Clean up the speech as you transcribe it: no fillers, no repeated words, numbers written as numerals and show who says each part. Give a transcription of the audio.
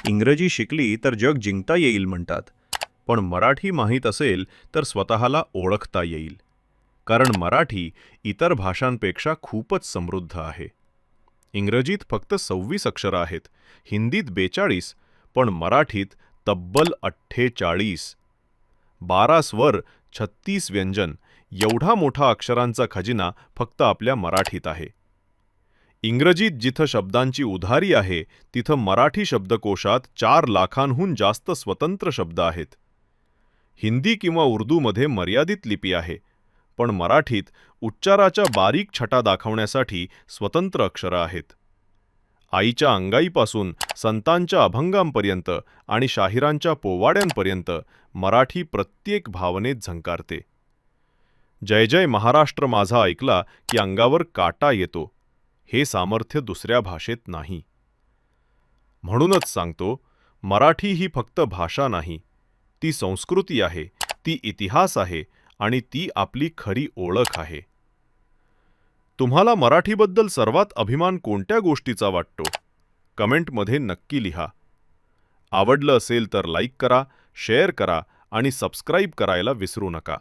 Speaker 1: इंग्रजी शिकली तर जग जिंकता येईल म्हणतात, पण मराठी माहीत असेल तर स्वतःला ओळखता येईल. कारण मराठी इतर भाषांपेक्षा खूपच समृद्ध आहे. इंग्रजीत फक्त 26 अक्षरं आहेत, हिंदीत 42, पण मराठीत तब्बल 48. 12 स्वर, 36 व्यंजन, एवढा मोठा अक्षरांचा खजिना फक्त आपल्या मराठीत आहे. इंग्रजीत जिथं शब्दांची उधारी आहे, तिथं मराठी शब्दकोशात 4 लाखांहून जास्त स्वतंत्र शब्द आहेत. हिंदी किंवा उर्दूमध्ये मर्यादित लिपी आहे, पण मराठीत उच्चाराच्या बारीक छटा दाखवण्यासाठी स्वतंत्र अक्षरं आहेत. आईच्या अंगाईपासून संतांच्या अभंगांपर्यंत आणि शाहिरांच्या पोवाड्यांपर्यंत मराठी प्रत्येक भावनेत झंकारते. जय जय महाराष्ट्र माझा ऐकला की अंगावर काटा येतो. हे सामर्थ्य दुसऱ्या भाषेत नाही. म्हणूनच सांगतो, मराठी ही फक्त भाषा नाही, ती संस्कृती आहे, ती इतिहास आहे आणि ती आपली खरी ओळख आहे. तुम्हाला मराठीबद्दल सर्वात अभिमान कोणत्या गोष्टीचा वाटतो? कमेंटमध्ये नक्की लिहा. आवडलं असेल तर लाईक करा, शेअर करा आणि सबस्क्राईब करायला विसरू नका.